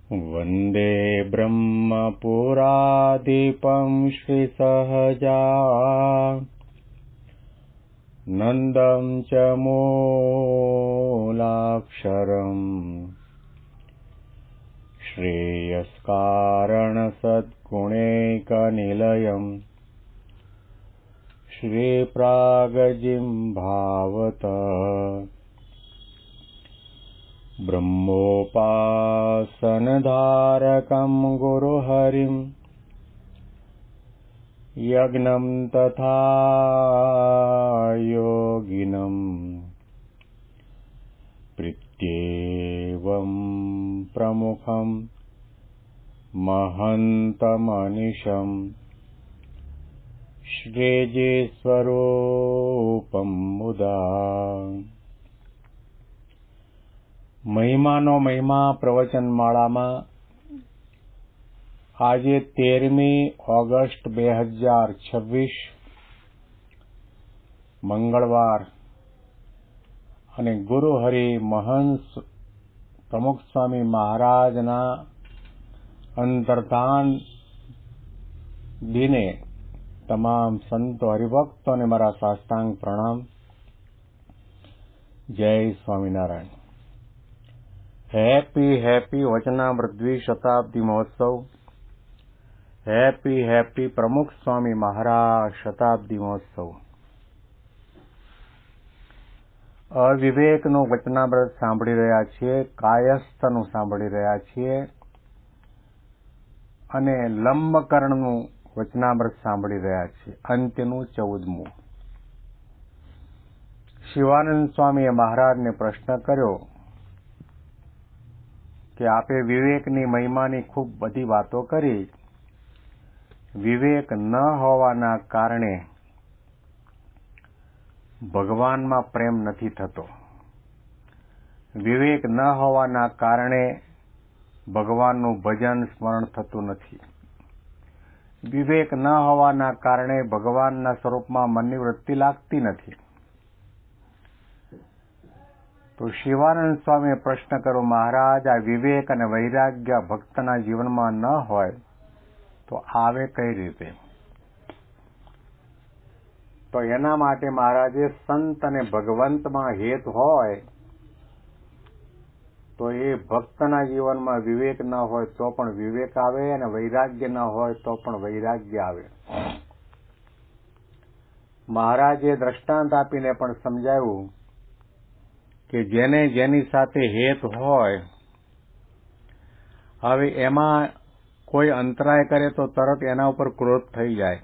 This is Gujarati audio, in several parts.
वन्दे ब्रह्मपुरादिपं श्रीसहजानन्दं च मूलाक्षरम् श्रेयस्कारणसद्गुणैकनिलयम् श्रीप्रागजिह्वावत ब्रह्मोपासनधारकं गुरुहरिं यज्ञं तथा योगिनं प्रीत्येवं प्रमुखं महन्तमनिशं श्रीजीस्वरूपं मुदा। મહિમાનો મહિમા પ્રવચનમાળામાં આજે 13મી ઓગસ્ટ 2026 મંગળવાર અને ગુરુહરિ મહંત પ્રમુખ સ્વામી મહારાજના અંતર્ધાન દિને તમામ સંતો હરિભક્તોને મારા સાષ્ટાંગ પ્રણામ. જય સ્વામિનારાયણ. હેપી વચનામૃત દ્વિશતાબ્દી મહોત્સવ. હેપી પ્રમુખ સ્વામી મહારાજ શતાબ્દી મહોત્સવ. અવિવેકનું વચનામૃત સાંભળી રહ્યા છીએ, કાયસ્થનું સાંભળી રહ્યા છીએ અને લંબકર્ણનું વચનામૃત સાંભળી રહ્યા છીએ, અંત્યનું 14મું. શિવાનંદ સ્વામીએ મહારાજને પ્રશ્ન કર્યો કે આપે વિવેકની મહિમાની ખૂબ બધી વાતો કરી. વિવેક ન હોવાના કારણે ભગવાનમાં પ્રેમ નથી થતો. વિવેક ન હોવાના કારણે ભગવાનનું ભજન સ્મરણ થતું નથી. વિવેક ન હોવાના કારણે ભગવાનના સ્વરૂપમાં મનની વૃત્તિ લાગતી નથી. તો શિવાનંદ સ્વામીએ પ્રશ્ન કર્યો, મહારાજ, આ વિવેક અને વૈરાગ્ય ભક્તના જીવનમાં ન હોય તો આવે કઈ રીતે? તો એના માટે મહારાજે સંત અને ભગવંતમાં હેત હોય તો એ ભક્તના જીવનમાં વિવેક ન હોય તો પણ વિવેક આવે અને વૈરાગ્ય ન હોય તો પણ વૈરાગ્ય આવે. મહારાજે દ્રષ્ટાંત આપીને પણ સમજાવ્યું કે જેને જેની સાથે હેત હોય, હવે એમાં કોઈ અંતરાય કરે તો તરત એના ઉપર ક્રોધ થઈ જાય.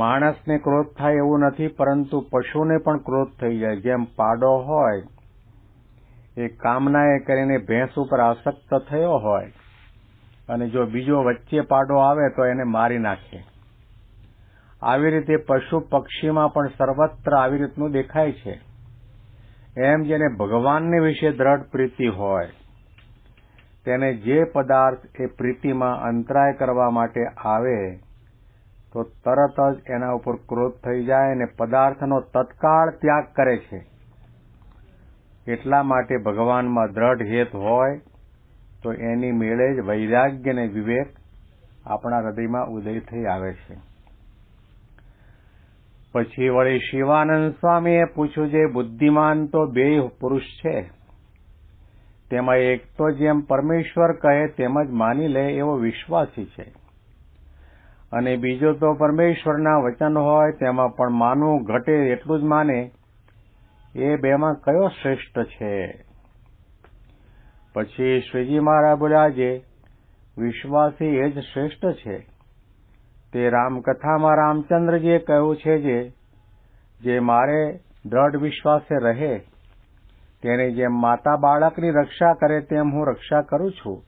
માણસને ક્રોધ થાય એવું નથી, પરંતુ પશુને પણ ક્રોધ થઈ જાય. જેમ પાડો હોય એ કામનાએ કરીને ભેંસ ઉપર આસક્ત થયો હોય અને જો બીજો વચ્ચે પાડો આવે તો એને મારી નાખે. આવી રીતે પશુ પક્ષીમાં પણ સર્વત્ર આવી રીતનું દેખાય છે. એમ જેને ભગવાનને વિશે દ્રઢ પ્રીતિ હોય તેને જે પદાર્થ એ પ્રીતિમાં અંતરાય કરવા માટે આવે તો તરત જ એના ઉપર ક્રોધ થઈ જાય અને પદાર્થનો તત્કાળ ત્યાગ કરે છે. એટલા માટે ભગવાનમાં દ્રઢ હેત હોય તો એની મેળે જ વૈરાગ્ય અને વિવેક આપણા હૃદયમાં ઉદય થઈ આવે છે. પછી વળી શિવાનંદ સ્વામીએ પૂછ્યું, જે બુદ્ધિમાન તો બે પુરુષ છે, તેમાં એક તો જેમ પરમેશ્વર કહે તેમ જ માની લે એવો વિશ્વાસી છે, અને બીજો તો પરમેશ્વરના વચન હોય તેમાં પણ માનવું ઘટે એટલું જ માને. એ બેમાં કયો શ્રેષ્ઠ છે? પછી શ્રીજી મહારાજ બોલ્યા, જે વિશ્વાસી એ જ શ્રેષ્ઠ છે. તે રામકથામાં રામચંદ્રજીએ કહ્યું છે, જે મારે દ્રઢ વિશ્વાસે રહે તેને જેમ માતા બાળકની રક્ષા કરે તેમ હું રક્ષા કરું છું.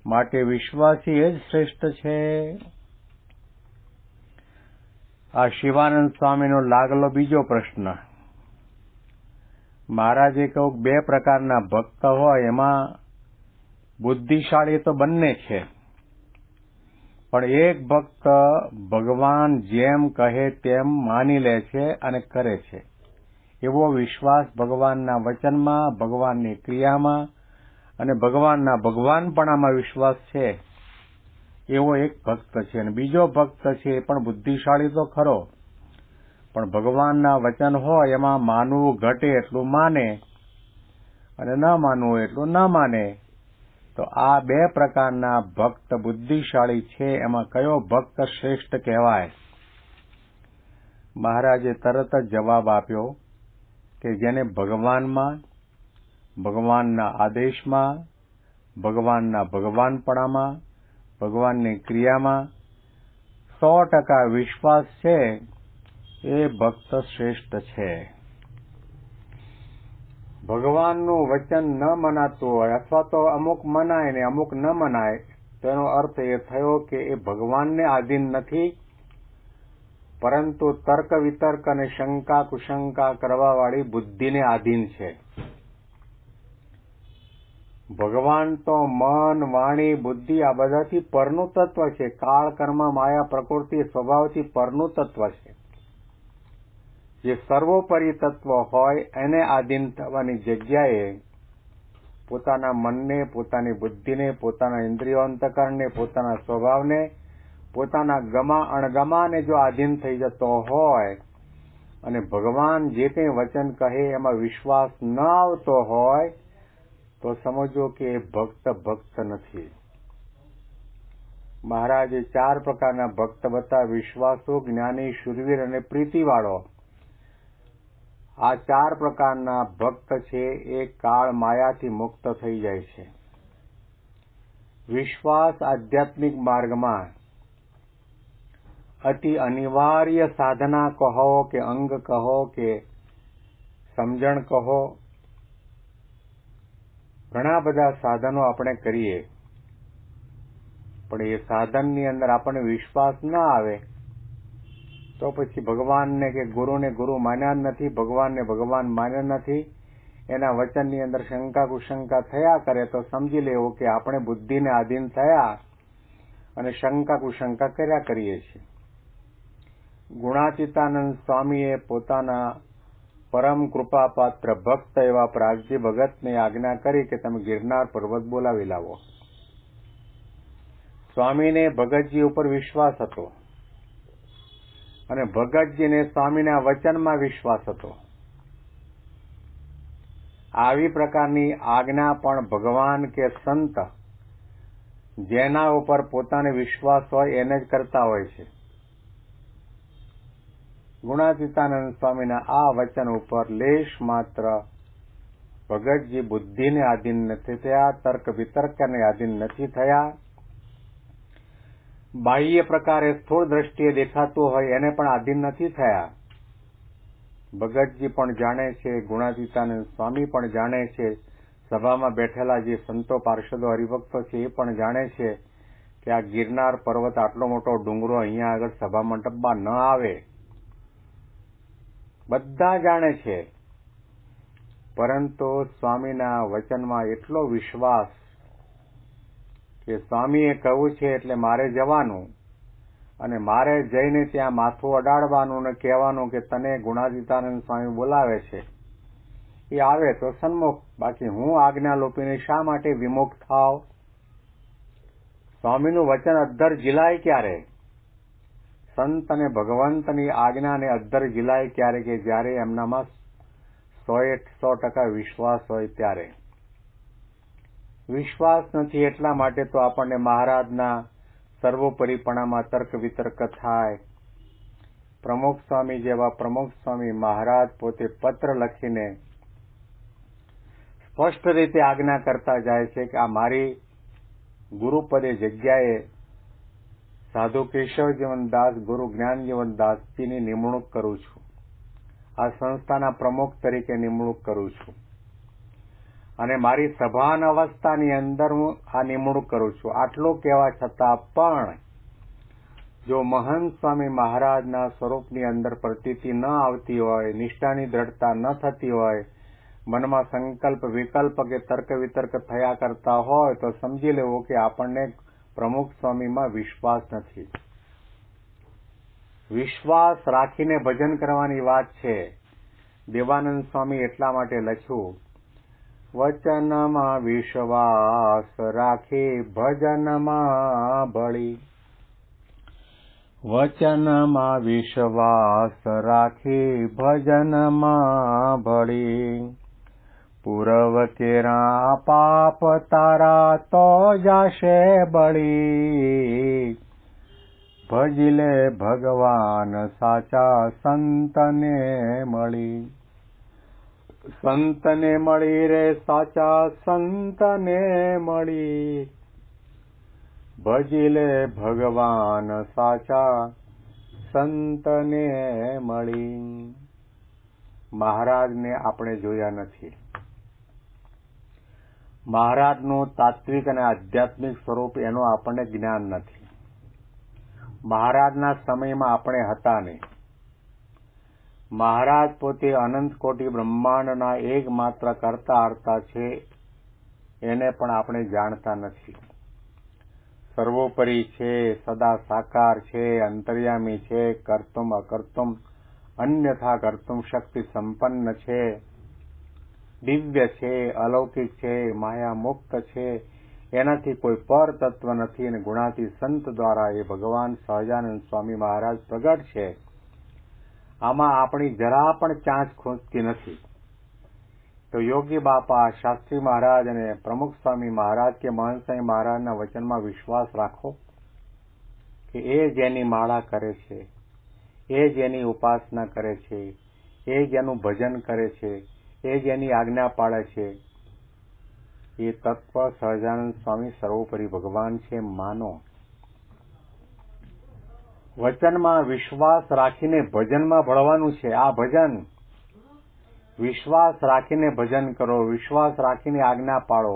માટે વિશ્વાસી એ જ શ્રેષ્ઠ છે. આ શિવાનંદ સ્વામીનો લાગલો બીજો પ્રશ્ન. મહારાજે કહ્યું, બે પ્રકારના ભક્ત હોય એમાં બુદ્ધિશાળી તો બંને છે, પણ એક ભક્ત ભગવાન જેમ કહે તેમ માની લે છે અને કરે છે. એવો વિશ્વાસ ભગવાનના વચનમાં, ભગવાનની ક્રિયામાં અને ભગવાનના ભગવાનપણામાં વિશ્વાસ છે એવો એક ભક્ત છે, અને બીજો ભક્ત છે એ પણ બુદ્ધિશાળી તો ખરો, પણ ભગવાનના વચન હોય એમાં માનવું ઘટે એટલું માને અને ન માનવું એટલું ન માને. તો આ બે પ્રકારના ભક્ત બુદ્ધિશાળી છે. એમાં કયો ભક્ત શ્રેષ્ઠ કહેવાય? મહારાજે તરત જ જવાબ આપ્યો કે જેને ભગવાનમાં, ભગવાનના આદેશમાં, ભગવાનના ભગવાનપણામાં, ભગવાનની ક્રિયામાં 100% વિશ્વાસ છે એ ભક્ત શ્રેષ્ઠ છે. ભગવાનનું વચન ન મનાતું હોય અથવા તો અમુક મનાય ને અમુક ન મનાય, તેનો અર્થ એ થયો કે એ ભગવાનને આધીન નથી, પરંતુ તર્ક વિતર્ક અને શંકા કુશંકા કરવાવાળી બુદ્ધિને આધીન છે. ભગવાન તો મન, વાણી, બુદ્ધિ આ બધાથી પરનું તત્વ છે. કાળ, કર્મ, માયા, પ્રકૃતિ સ્વભાવથી પરનું તત્વ છે. જે સર્વોપરી તત્વ હોય એને આધીન થવાની જગ્યાએ પોતાના મનને, પોતાની બુદ્ધિને, પોતાના ઇન્દ્રિયો અંતકરણને, પોતાના સ્વભાવને, પોતાના ગમા અણગમાને જો આધીન થઈ જતો હોય અને ભગવાન જે કંઈ વચન કહે એમાં વિશ્વાસ ન આવતો હોય તો સમજો કે એ ભક્ત નથી. મહારાજે 4 પ્રકારના ભક્ત બતાવ્યા: વિશ્વાસુ, જ્ઞાની, શૂરવીર અને પ્રીતિવાળો. આ 4 પ્રકારના ભક્ત છે એ કાળ માયાથી મુક્ત થઈ જાય છે. વિશ્વાસ આધ્યાત્મિક માર્ગમાં અતિ અનિવાર્ય સાધના કહો કે અંગ કહો કે સમજણ કહો, ઘણા બધા સાધનો આપણે કરીએ, પણ એ સાધનની અંદર આપણને વિશ્વાસ ના આવે તો પછી ભગવાનને કે ગુરુને ગુરુ માન્યા નથી, ભગવાનને ભગવાન માન્યા નથી, એના વચનની અંદર શંકા કુશંકા થયા કરે તો સમજી લેવું કે આપણે બુદ્ધિને આધીન થયા અને શંકા કુશંકા કર્યા કરીએ છીએ. ગુણાતીતાનંદ સ્વામીએ પોતાના પરમ કૃપાપાત્ર ભક્ત એવા પ્રાગજી ભગતને આજ્ઞા કરી કે તમે ગિરનાર પર્વત બોલાવી લાવો. સ્વામીને ભગતજી ઉપર વિશ્વાસ હતો અને ભગતજીને સ્વામીના વચનમાં વિશ્વાસ હતો. આવી પ્રકારની આજ્ઞા પણ ભગવાન કે સંત જેના ઉપર પોતાને વિશ્વાસ હોય એને જ કરતા હોય છે. ગુણાતીતાનંદ સ્વામીના આ વચન ઉપર લેશ માત્ર ભગતજી બુદ્ધિને આધીન નથી થયા, તર્ક વિતર્કને આધીન નથી થયા, બાહ્ય પ્રકારે સ્થૂળ દ્રષ્ટિએ દેખાતું હોય એને પણ આધીન નથી થયા. ભગતજી પણ જાણે છે, ગુણાતીતાનંદ સ્વામી પણ જાણે છે, સભામાં બેઠેલા જે સંતો, પાર્ષદો, હરિભક્તો છે એ પણ જાણે છે કે આ ગિરનાર પર્વત આટલો મોટો ડુંગરો અહીંયા આગળ સભા મંડપમાં ન આવે. બધા જાણે છે, પરંતુ સ્વામીના વચનમાં એટલો વિશ્વાસ કે સ્વામીએ કહ્યું છે એટલે મારે જવાનું અને મારે જઈને ત્યાં માથું અડાડવાનું અને કહેવાનું કે તને ગુણાતીતાનંદ સ્વામી બોલાવે છે, એ આવે તો સન્મુખ, બાકી હું આજ્ઞા લોપીને શા માટે વિમુખ થાવ? સ્વામીનું વચન અદ્ધર ઝીલાય ક્યારે? સંત અને ભગવંતની આજ્ઞાને અદ્ધર ઝીલાય ક્યારે? કે જ્યારે એમનામાં 100% વિશ્વાસ હોય ત્યારે. વિશ્વાસ નથી એટલા માટે તો આપણને મહારાજના સર્વોપરીપણામાં તર્ક વિતર્ક થાય. પ્રમુખ સ્વામી જેવા પ્રમુખ સ્વામી મહારાજ પોતે પત્ર લખીને સ્પષ્ટ રીતે આજ્ઞા કરતા જાય છે કે આ મારી ગુરુપદે જગ્યાએ સાધુ કેશવજીવનદાસ, ગુરુ જ્ઞાનજીવનદાસજીની નિમણૂક કરું છું. આ સંસ્થાના પ્રમુખ તરીકે નિમણૂક કરું છું અને મારી સભાન અવસ્થાની અંદર હું આ નિમણૂક કરું છું. આટલું કહેવા છતાં પણ જો મહંત સ્વામી મહારાજના સ્વરૂપની અંદર પ્રતીતિ ન આવતી હોય, નિષ્ઠાની દ્રઢતા ન થતી હોય, મનમાં સંકલ્પ વિકલ્પ કે તર્ક વિતર્ક થયા કરતા હોય તો સમજી લેવું કે આપણને પ્રમુખ સ્વામીમાં વિશ્વાસ નથી. વિશ્વાસ રાખીને ભજન કરવાની વાત છે. દેવાનંદ સ્વામી એટલા માટે લખ્યું, વચનમાં વિશ્વાસ રાખી ભજનમાં ભળી. વચનમાં વિશ્વાસ રાખી ભજનમાં ભળી. પૂરવ કેરા પાપ તારા તો જાશે બળી. ભજલે ભગવાન સાચા સંતને મળી. સંતને મળી રે સાચા સંતને મળી. ભજલે ભગવાન સાચા સંતને મળી. મહારાજને આપણે જોયા નથી. મહારાજનું તાત્વિક અને આધ્યાત્મિક સ્વરૂપ એનું આપણને જ્ઞાન નથી. મહારાજના સમયમાં આપણે હતા નહીં. મહારાજ પોતે અનંત કોટી બ્રહ્માંડના એકમાત્ર કરતા હર્તા છે, એને પણ આપણે જાણતા નથી. સર્વોપરી છે, સદા સાકાર છે, અંતર્યામી છે, કર્તુમ અકર્તુમ અન્યથા કર્તુમ શક્તિ સંપન્ન છે, દિવ્ય છે, અલૌકિક છે, માયા મુક્ત છે, એનાથી કોઈ પર તત્વ નથી અને ગુણાતી સંત દ્વારા એ ભગવાન સહજાનંદ સ્વામી મહારાજ પ્રગટ છે. આમાં આપણી જરા પણ ચાંચ ખૂંચતી નથી. તો યોગી બાપા, શાસ્ત્રી મહારાજ અને પ્રમુખ સ્વામી મહારાજ કે મહંત સ્વામી મહારાજના વચનમાં વિશ્વાસ રાખો કે એ જેની માળા કરે છે, એ જેની ઉપાસના કરે છે, એ જેનું ભજન કરે છે, એ જેની આજ્ઞા પાળે છે, એ તત્વ સહજાનંદ સ્વામી સર્વોપરી ભગવાન છે, માનો. વચનમાં વિશ્વાસ રાખીને ભજનમાં ભળવાનું છે. આ ભજન વિશ્વાસ રાખીને ભજન કરો, વિશ્વાસ રાખીને આજ્ઞા પાળો,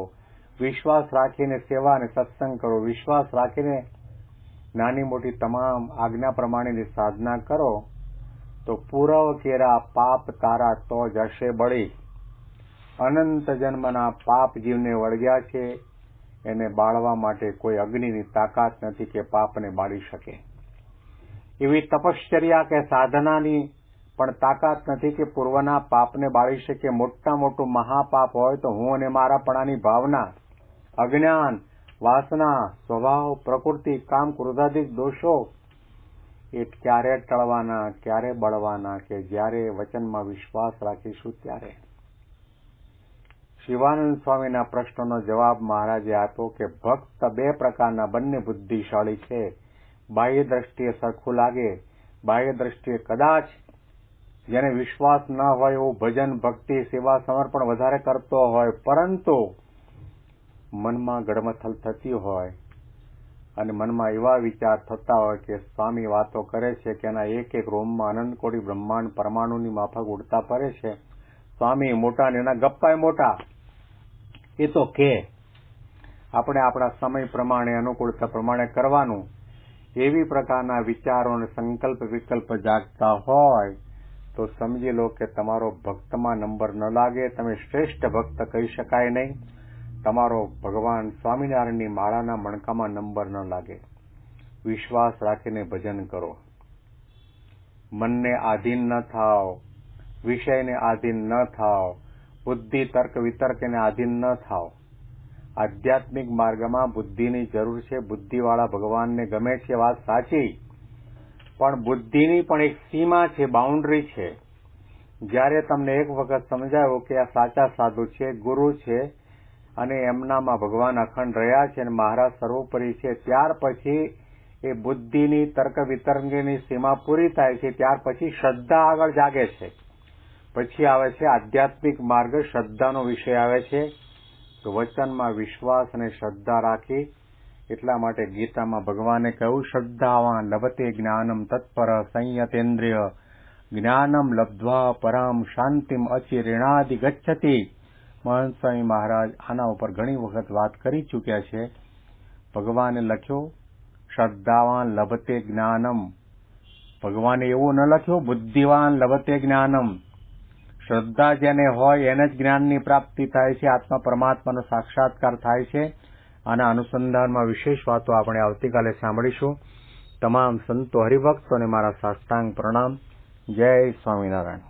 વિશ્વાસ રાખીને સેવા અને સત્સંગ કરો, વિશ્વાસ રાખીને નાની મોટી તમામ આજ્ઞા પ્રમાણેની સાધના કરો તો પૂરવ કેરા પાપ તારા તો જશે બળી. અનંત જન્મના પાપ જીવને વળગ્યા છે, એને બાળવા માટે કોઈ અગ્નિની તાકાત નથી કે પાપને બાળી શકે. એવી તપશ્ચર્યા કે સાધનાની પણ તાકાત નથી કે પૂર્વના પાપને બાળી શકે. મોટા મોટું મહાપાપ હોય તો હું અને મારાપણાની ભાવના, અજ્ઞાન, વાસના, સ્વભાવ, પ્રકૃતિ, કામ, ક્રોધાદિક દોષો એ ક્યારે ટળવાના, ક્યારે બળવાના કે જ્યારે વચનમાં વિશ્વાસ રાખીશું ત્યારે. શિવાનંદ સ્વામીના પ્રશ્નનો જવાબ મહારાજે આપ્યો કે ભક્ત બે પ્રકારના, બંને બુદ્ધિશાળી છે. બાહ્ય દ્રષ્ટિએ સરખું લાગે, બાહ્ય દ્રષ્ટિએ કદાચ જેને વિશ્વાસ ન હોય એવું ભજન, ભક્તિ, સેવા, સમર્પણ વધારે કરતો હોય, પરંતુ મનમાં ગડમથલ થતી હોય અને મનમાં એવા વિચાર થતા હોય કે સ્વામી વાતો કરે છે કે એના એક એક રોમમાં અનંત કોટી બ્રહ્માંડ પરમાણુની માફક ઉડતા ફરે છે, સ્વામી મોટા ને એના ગપ્પાય મોટા, એ તો કે આપણે આપણા સમય પ્રમાણે, અનુકૂળતા પ્રમાણે કરવાનું. એવી પ્રકારના વિચારો અને સંકલ્પ વિકલ્પ જાગતા હોય તો સમજી લો કે તમારો ભક્તમાં નંબર ન લાગે, તમે શ્રેષ્ઠ ભક્ત કહી શકાય નહીં, તમારો ભગવાન સ્વામિનારાયણની માળાના મણકામાં નંબર ન લાગે. વિશ્વાસ રાખીને ભજન કરો. મનને આધીન ન થાઓ, વિષયને આધીન ન થાઓ, બુદ્ધિ તર્ક વિતર્કને આધીન ન થાઓ. આધ્યાત્મિક માર્ગમાં બુદ્ધિની જરૂર છે. બુદ્ધિવાળા ભગવાનને ગમે છે, વાત સાચી, પણ બુદ્ધિની પણ એક સીમા છે, બાઉન્ડ્રી છે. જ્યારે તમને એક વખત સમજાયો કે આ સાચા સાધુ છે, ગુરુ છે અને એમનામાં ભગવાન અખંડ રહ્યા છે અને મહારાજ સર્વોપરી છે, ત્યાર પછી એ બુદ્ધિની તર્ક વિતર્કની સીમા પૂરી થાય છે. ત્યાર પછી શ્રદ્ધા આગળ જાગે છે. પછી આવે છે આધ્યાત્મિક માર્ગ, શ્રદ્ધાનો વિષય આવે છે. તો વચનમાં વિશ્વાસ અને શ્રદ્ધા રાખી. એટલા માટે ગીતામાં ભગવાને કહ્યું, શ્રદ્ધાવાન લભતે જ્ઞાનમ તત્પર સંયતેન્દ્રિય જ્ઞાનમ લબ્ધ્વા પરામ શાંતિમ અચિરેણાદિ ગચ્છતિ. મહંત સ્વામી મહારાજ આના ઉપર ઘણી વખત વાત કરી ચૂક્યા છે. ભગવાને લખ્યો શ્રદ્ધાવાન લભતે જ્ઞાનમ. ભગવાને એવું ન લખ્યું બુદ્ધિવાન લભતે જ્ઞાનમ. શ્રદ્ધા જેને હોય એને જ જ્ઞાનની પ્રાપ્તિ થાય છે, આત્મા પરમાત્માનો સાક્ષાત્કાર થાય છે. આના અનુસંધાનમાં વિશેષ વાતો આપણે આવતીકાલે સાંભળીશું. તમામ સંતો હરિભક્તોને મારા સાષ્ટાંગ પ્રણામ. જય સ્વામિનારાયણ.